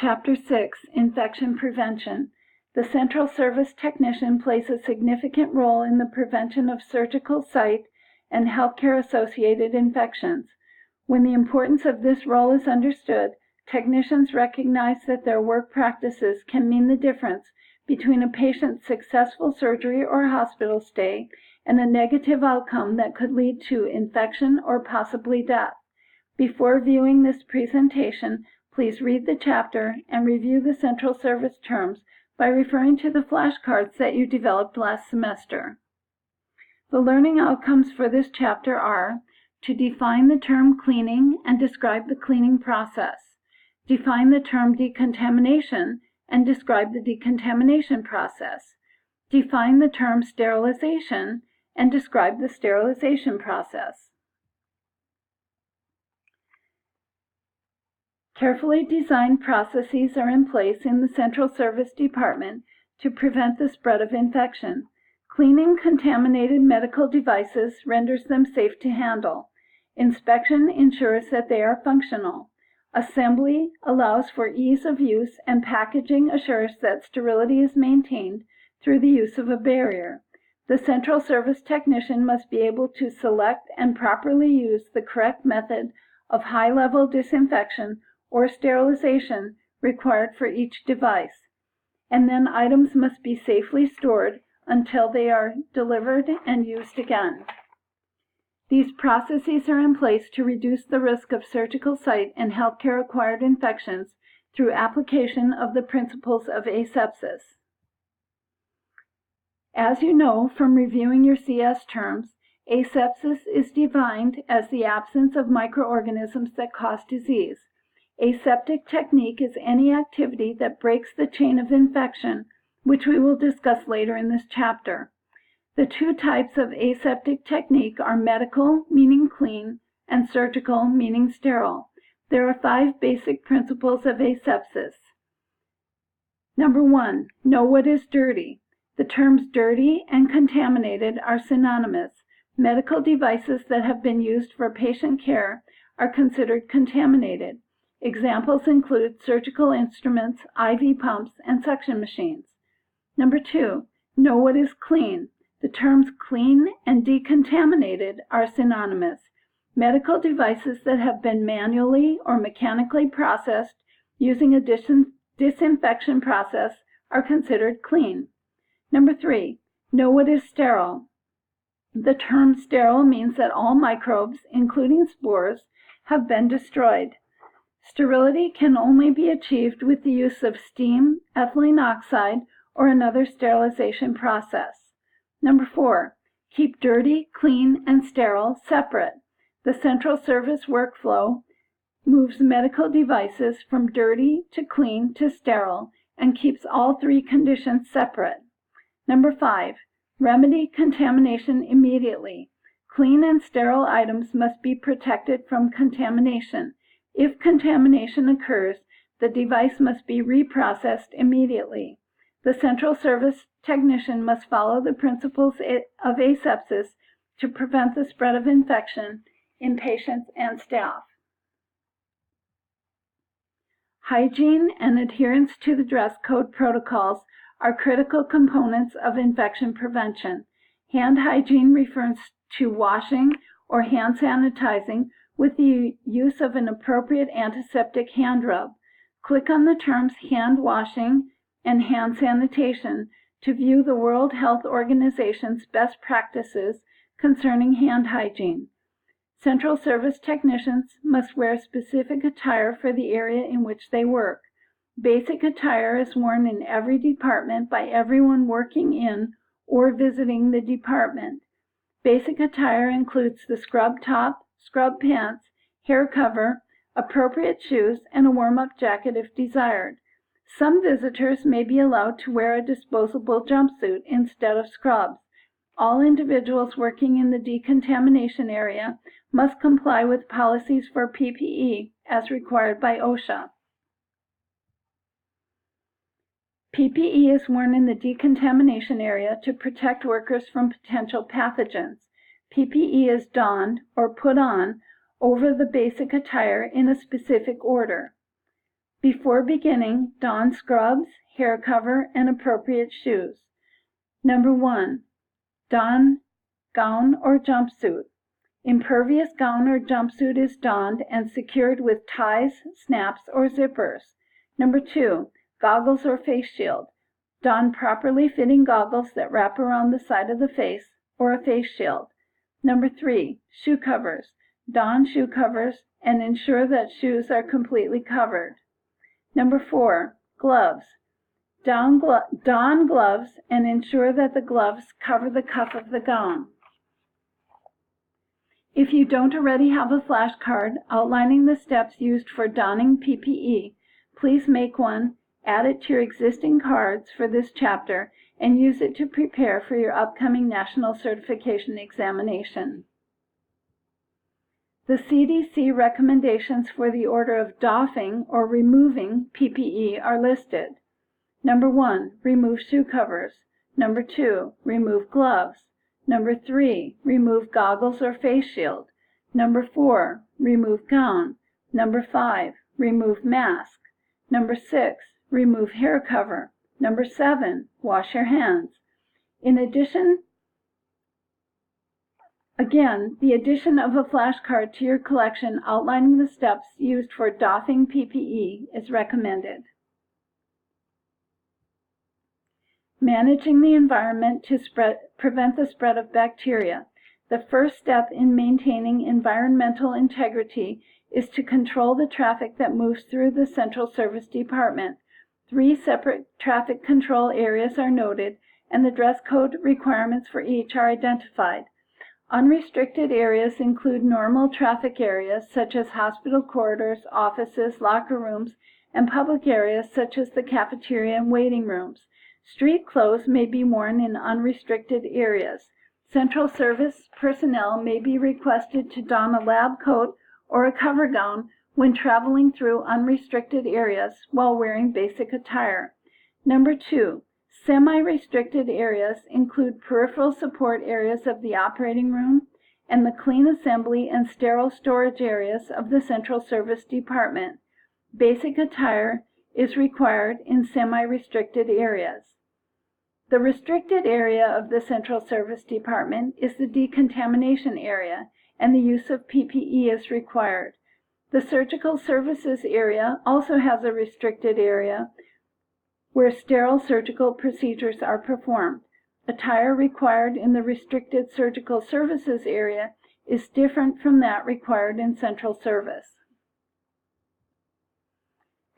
Chapter 6, Infection Prevention. The Central Service Technician plays a significant role in the prevention of surgical site and healthcare-associated infections. When the importance of this role is understood, technicians recognize that their work practices can mean the difference between a patient's successful surgery or hospital stay and a negative outcome that could lead to infection or possibly death. Before viewing this presentation, please read the chapter and review the Central Service terms by referring to the flashcards that you developed last semester. The learning outcomes for this chapter are to define the term cleaning and describe the cleaning process, define the term decontamination and describe the decontamination process, define the term sterilization and describe the sterilization process. Carefully designed processes are in place in the Central Service Department to prevent the spread of infection. Cleaning contaminated medical devices renders them safe to handle. Inspection ensures that they are functional. Assembly allows for ease of use, and packaging assures that sterility is maintained through the use of a barrier. The Central Service Technician must be able to select and properly use the correct method of high-level disinfection or sterilization required for each device, and then items must be safely stored until they are delivered and used again. These processes are in place to reduce the risk of surgical site and healthcare-acquired infections through application of the principles of asepsis. As you know from reviewing your CS terms, asepsis is defined as the absence of microorganisms that cause disease. Aseptic technique is any activity that breaks the chain of infection, which we will discuss later in this chapter. The two types of aseptic technique are medical, meaning clean, and surgical, meaning sterile. There are 5 basic principles of asepsis. Number 1, know what is dirty. The terms dirty and contaminated are synonymous. Medical devices that have been used for patient care are considered contaminated. Examples include surgical instruments, IV pumps, and suction machines. Number 2, know what is clean. The terms clean and decontaminated are synonymous. Medical devices that have been manually or mechanically processed using a disinfection process are considered clean. Number 3, know what is sterile. The term sterile means that all microbes, including spores, have been destroyed. Sterility can only be achieved with the use of steam, ethylene oxide, or another sterilization process. Number 4, keep dirty, clean, and sterile separate. The Central Service workflow moves medical devices from dirty to clean to sterile and keeps all 3 conditions separate. Number 5, remedy contamination immediately. Clean and sterile items must be protected from contamination. If contamination occurs, the device must be reprocessed immediately. The Central Service Technician must follow the principles of asepsis to prevent the spread of infection in patients and staff. Hygiene and adherence to the dress code protocols are critical components of infection prevention. Hand hygiene refers to washing or hand sanitizing with the use of an appropriate antiseptic hand rub. Click on the terms hand washing and hand sanitation to view the World Health Organization's best practices concerning hand hygiene. Central Service Technicians must wear specific attire for the area in which they work. Basic attire is worn in every department by everyone working in or visiting the department. Basic attire includes the scrub top, scrub pants, hair cover, appropriate shoes, and a warm-up jacket if desired. Some visitors may be allowed to wear a disposable jumpsuit instead of scrubs. All individuals working in the decontamination area must comply with policies for PPE as required by OSHA. PPE is worn in the decontamination area to protect workers from potential pathogens. PPE is donned or put on over the basic attire in a specific order. Before beginning, don scrubs, hair cover, and appropriate shoes. Number 1. Don gown or jumpsuit. Impervious gown or jumpsuit is donned and secured with ties, snaps, or zippers. Number 2. Goggles or face shield. Don properly fitting goggles that wrap around the side of the face, or a face shield. Number 3. Shoe covers. Don shoe covers and ensure that shoes are completely covered. Number 4. Gloves. Don gloves and ensure that the gloves cover the cuff of the gown. If you don't already have a flashcard outlining the steps used for donning PPE, please make one, add it to your existing cards for this chapter, and use it to prepare for your upcoming national certification examination. The CDC recommendations for the order of doffing or removing PPE are listed. Number 1, remove shoe covers. Number 2, remove gloves. Number 3, remove goggles or face shield. Number 4, remove gown. Number 5, remove mask. Number 6, remove hair cover. Number 7, wash your hands. In addition, the addition of a flashcard to your collection outlining the steps used for doffing PPE is recommended. Managing the environment to prevent the spread of bacteria. The first step in maintaining environmental integrity is to control the traffic that moves through the Central Service Department. 3 separate traffic control areas are noted, and the dress code requirements for each are identified. Unrestricted areas include normal traffic areas such as hospital corridors, offices, locker rooms, and public areas such as the cafeteria and waiting rooms. Street clothes may be worn in unrestricted areas. Central Service personnel may be requested to don a lab coat or a cover gown when traveling through unrestricted areas while wearing basic attire. Number 2. Semi-restricted areas include peripheral support areas of the operating room and the clean assembly and sterile storage areas of the Central Service Department. Basic attire is required in semi-restricted areas. The restricted area of the Central Service Department is the decontamination area, and the use of PPE is required. The surgical services area also has a restricted area where sterile surgical procedures are performed. Attire required in the restricted surgical services area is different from that required in Central Service.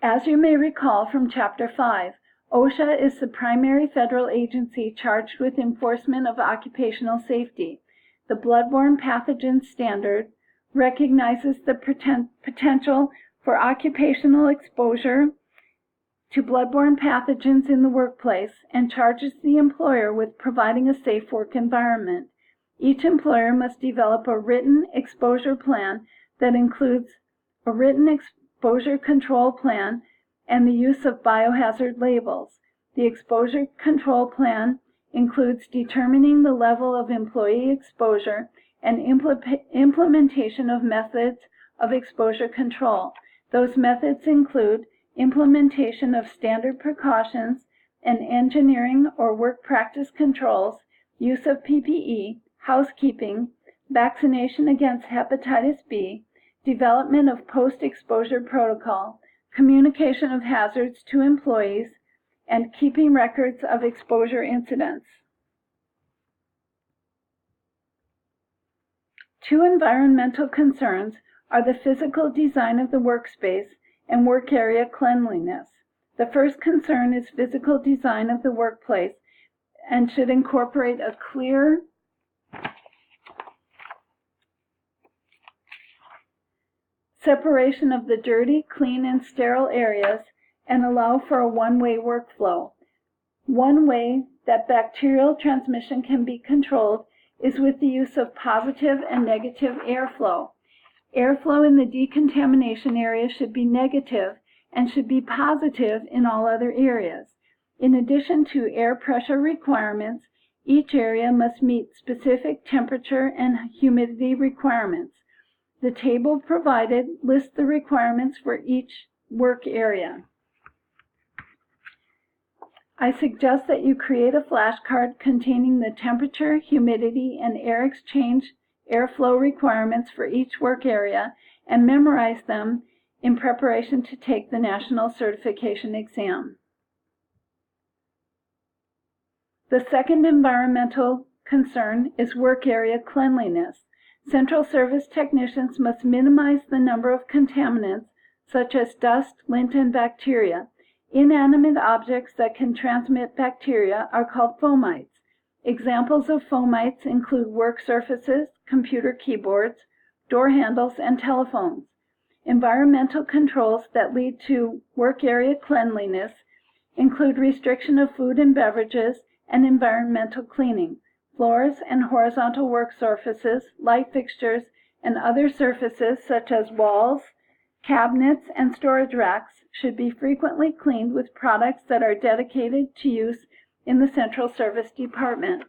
As you may recall from Chapter 5, OSHA is the primary federal agency charged with enforcement of occupational safety. The bloodborne pathogen standard recognizes the potential for occupational exposure to bloodborne pathogens in the workplace and charges the employer with providing a safe work environment. Each employer must develop a written exposure plan that includes a written exposure control plan and the use of biohazard labels. The exposure control plan includes determining the level of employee exposure and implementation of methods of exposure control. Those methods include implementation of standard precautions and engineering or work practice controls, use of PPE, housekeeping, vaccination against hepatitis B, development of post-exposure protocol, communication of hazards to employees, and keeping records of exposure incidents. 2 environmental concerns are the physical design of the workspace and work area cleanliness. The first concern is physical design of the workplace and should incorporate a clear separation of the dirty, clean, and sterile areas and allow for a one-way workflow. One way that bacterial transmission can be controlled is with the use of positive and negative airflow. Airflow in the decontamination area should be negative and should be positive in all other areas. In addition to air pressure requirements, each area must meet specific temperature and humidity requirements. The table provided lists the requirements for each work area. I suggest that you create a flashcard containing the temperature, humidity, and air exchange airflow requirements for each work area and memorize them in preparation to take the national certification exam. The second environmental concern is work area cleanliness. Central Service technicians must minimize the number of contaminants such as dust, lint, and bacteria. Inanimate objects that can transmit bacteria are called fomites. Examples of fomites include work surfaces, computer keyboards, door handles, and telephones. Environmental controls that lead to work area cleanliness include restriction of food and beverages and environmental cleaning. Floors and horizontal work surfaces, light fixtures, and other surfaces such as walls, cabinets, and storage racks should be frequently cleaned with products that are dedicated to use in the Central Service Department.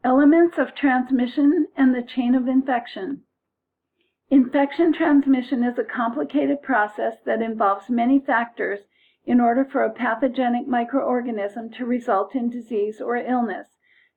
Elements of transmission and the chain of infection. Infection transmission is a complicated process that involves many factors in order for a pathogenic microorganism to result in disease or illness.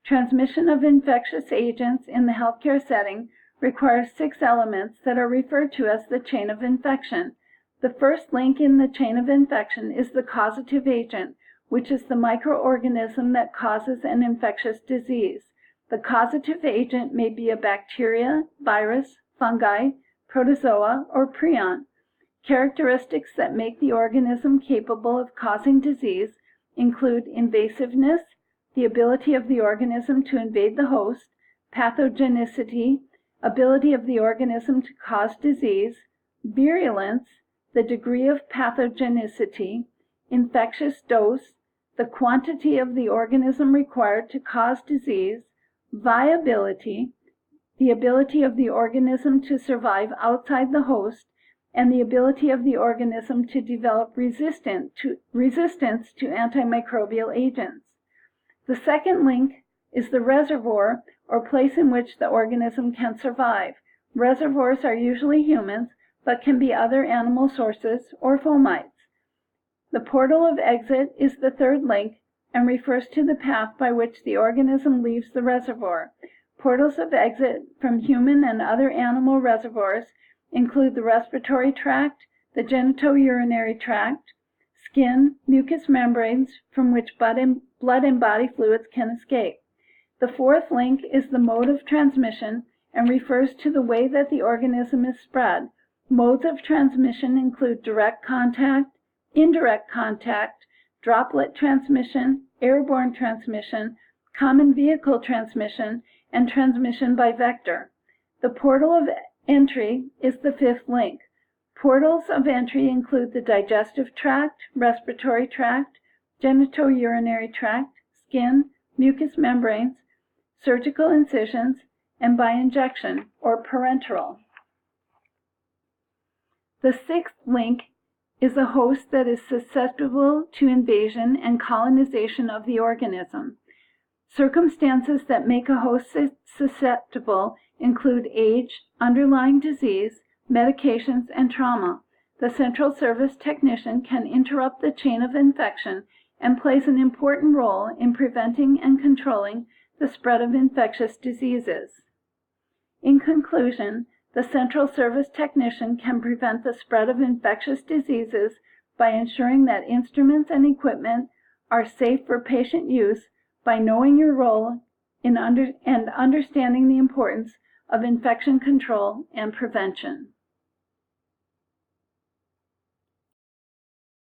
Transmission of infectious agents in the healthcare setting requires 6 elements that are referred to as the chain of infection. The first link in the chain of infection is the causative agent, which is the microorganism that causes an infectious disease. The causative agent may be a bacteria, virus, fungi, protozoa, or prion. Characteristics that make the organism capable of causing disease include invasiveness, the ability of the organism to invade the host, pathogenicity, ability of the organism to cause disease, virulence, the degree of pathogenicity, infectious dose, the quantity of the organism required to cause disease, viability, the ability of the organism to survive outside the host, and the ability of the organism to develop resistance to antimicrobial agents. The second link is the reservoir, or place in which the organism can survive. Reservoirs are usually humans, but can be other animal sources or fomites. The portal of exit is the third link and refers to the path by which the organism leaves the reservoir. Portals of exit from human and other animal reservoirs include the respiratory tract, the genitourinary tract, skin, mucous membranes from which blood and body fluids can escape. The fourth link is the mode of transmission and refers to the way that the organism is spread. Modes of transmission include direct contact, indirect contact, droplet transmission, airborne transmission, common vehicle transmission, and transmission by vector. The portal of entry is the fifth link. Portals of entry include the digestive tract, respiratory tract, genitourinary tract, skin, mucous membranes, surgical incisions, and by injection or parenteral. The sixth link is a host that is susceptible to invasion and colonization of the organism. Circumstances that make a host susceptible include age, underlying disease, medications, and trauma. The Central Service technician can interrupt the chain of infection and plays an important role in preventing and controlling the spread of infectious diseases. In conclusion, the Central Service technician can prevent the spread of infectious diseases by ensuring that instruments and equipment are safe for patient use by knowing your role in understanding the importance of infection control and prevention.